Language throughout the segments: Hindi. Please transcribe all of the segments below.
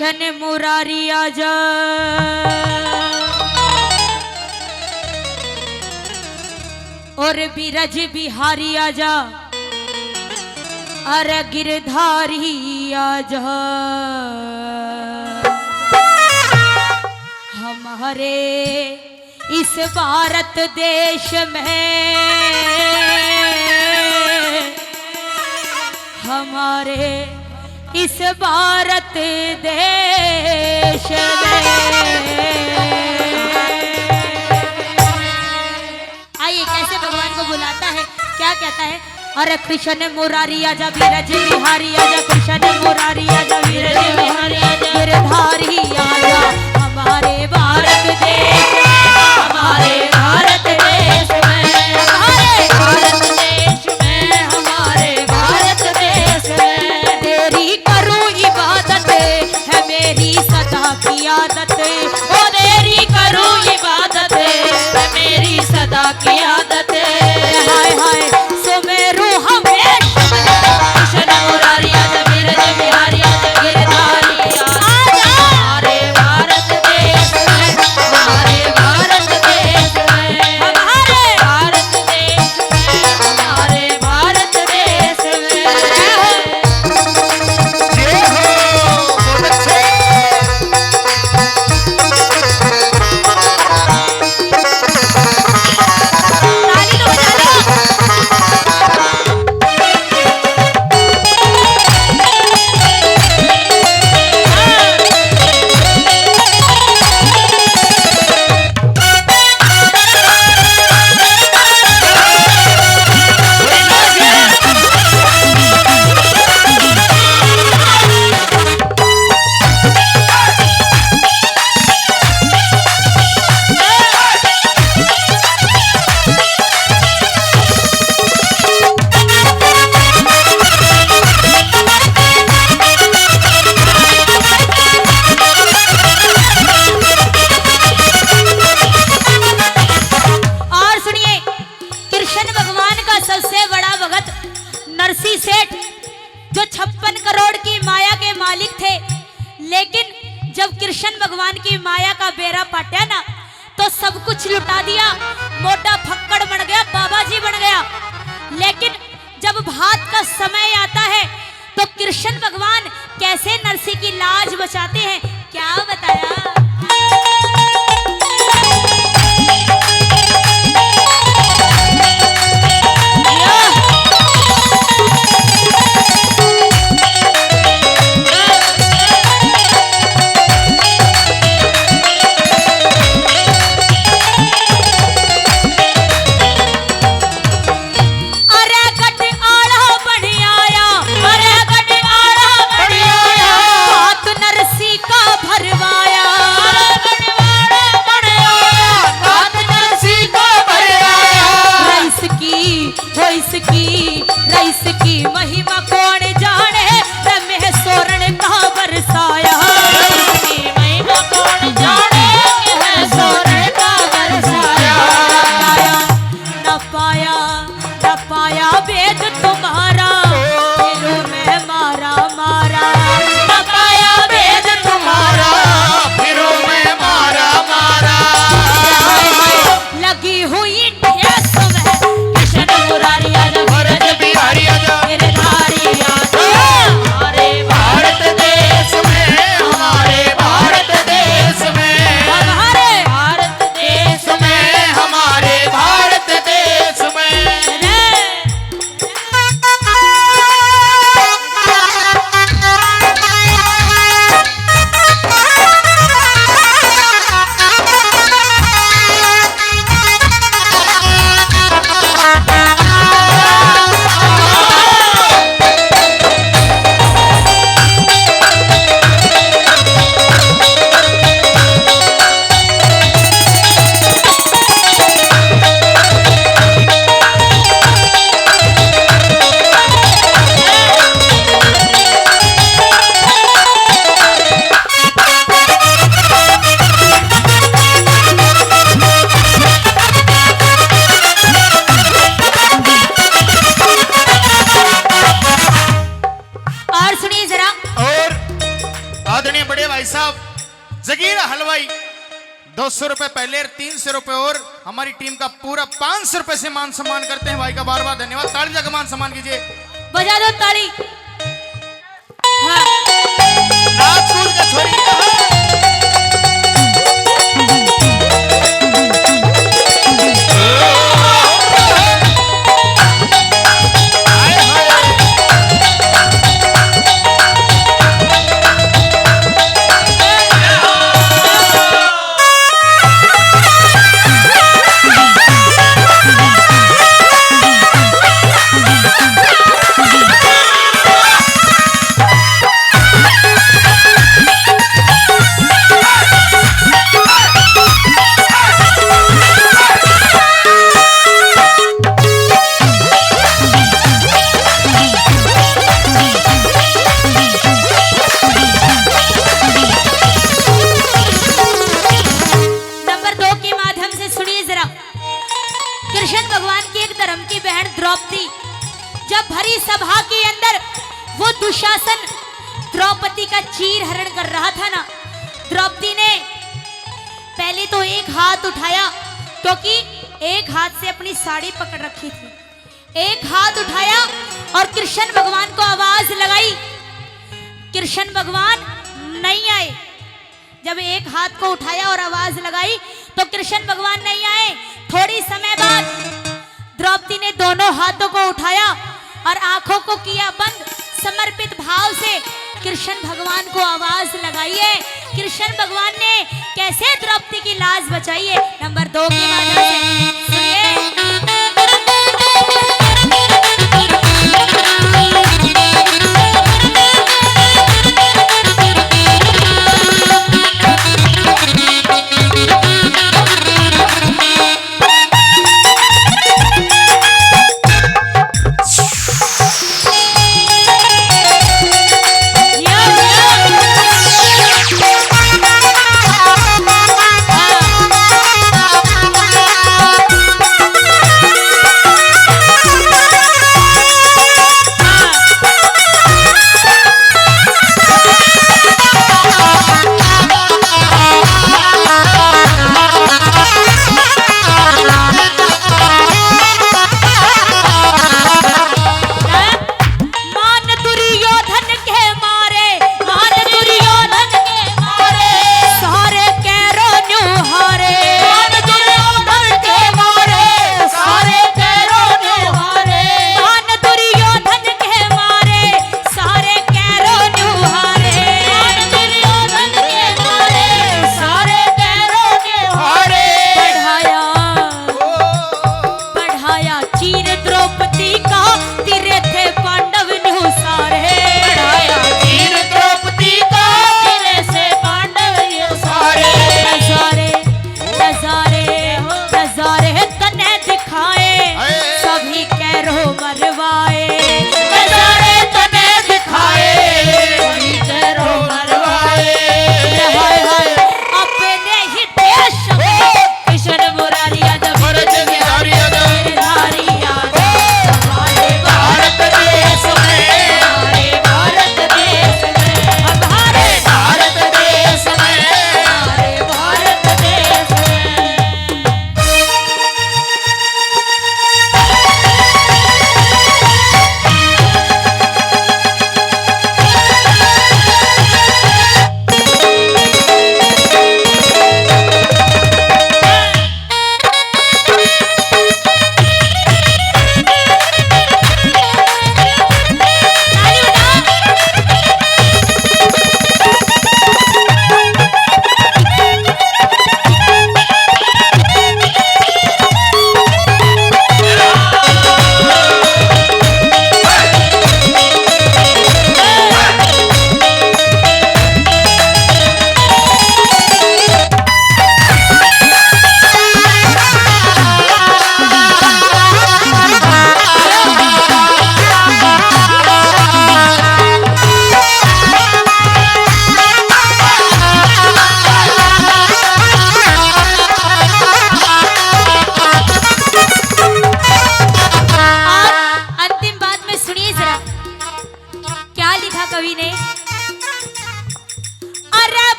कृष्ण मुरारी आजा, और बिरज बिहारी आजा, अरे गिरधारी आजा। हमारे इस भारत देश में, हमारे इस भारत देश में। आइए कैसे भगवान को बुलाता है, क्या कहता है? अरे कृष्ण मुरारी आजा, बिरज बिहारी आजा, कृष्ण मुरारी आजा, बिरज बिहारी आजा, गिरधारी आजा। हमारे भारत देश में, हमारे भारत देश में, हमारे भारत देश में, हमारे भारत देश में। तेरी करूं इबादत है मेरी सदा की आदत, ओ तेरी करूं इबादत है मेरी सदा की आदत। हाय हाय सुमेरु हमेशा, कृष्ण मुरारी आजा, बिरज बिहारी आजा, गिरधारी आजा। हमारे भारत देश में, हमारे भारत देश में, हमारे भारत देश में, हमारे भारत देश में। जय हो बच्चे। ताली तो बजा लो। और सुनिए, कृष्ण भगवान का सबसे बड़ा भगत नरसी सेठ, जो 56 करोड़ की माया के मालिक थे, लेकिन जब कृष्ण भगवान की माया का बेड़ा पाटा ना, तो सब कुछ लुटा दिया। मोटा फक्कड़ बन गया, बाबा जी बन गया। लेकिन जब भात का समय आता है, तो कृष्ण भगवान कैसे नरसी की लाज बचाते हैं, क्या बताया? अरे गट आड़ा बन आया, अरे गट आड़ा बन आया, हाथ नरसी का भरवाया। अरे गट आड़ा बन आया, हाथ नरसी का भरवाया। रईस की महिमा कौन जाने, रमे सोरण का बरसाया। रईस की महिमा कौन जाने, है सोरण का बरसाया। न पाया वेद तुम्हारा, फिर मैं मारा मारा। न पाया वेद तुम्हारा, फिरो मैं मारा मारा। लगी हुई ठेस में, कृष्ण मुरारी आजा, बिरज बिहारी आजा, गिरधारी आजा। हमारे भारत देश में, हमारे भारत देश में, हमारे भारत देश में हमारे भारत देश में। 200 रुपए पहले और 300 रुपए और हमारी टीम का पूरा 500 रुपए से मान सम्मान करते हैं। भाई का बार बार धन्यवाद। ताली जाकर मान सम्मान कीजिए। बजा दो ताली। हाँ नाच कूद के छोड़ी कृष्ण भगवान की एक धर्म की बहन द्रौपदी जब भरी सभा के अंदर वो दुशासन द्रौपदी का चीर हरण कर रहा था ना, द्रौपदी ने पहले तो एक हाथ उठाया क्योंकि एक हाथ से अपनी साड़ी पकड़ रखी थी, एक हाथ उठाया और कृष्ण भगवान को आवाज लगाई। कृष्ण भगवान नहीं आए। जब एक हाथ को उठाया और आवाज लगाई तो कृष्ण भगवान नहीं आए। थोड़ी समय बाद द्रौपदी ने दोनों हाथों को उठाया और आंखों को किया बंद, समर्पित भाव से कृष्ण भगवान को आवाज लगाई है। कृष्ण भगवान ने कैसे द्रौपदी की लाज बचाई है, नंबर 2 के माध्यम से सुनिए।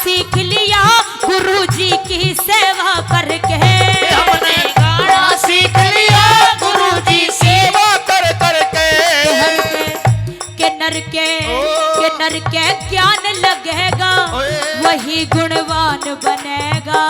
सीख लिया गुरु जी की सेवा करके। हमने गाना सीख लिया गुरु जी सेवा कर करके। नर के ज्ञान लगेगा वही गुणवान बनेगा।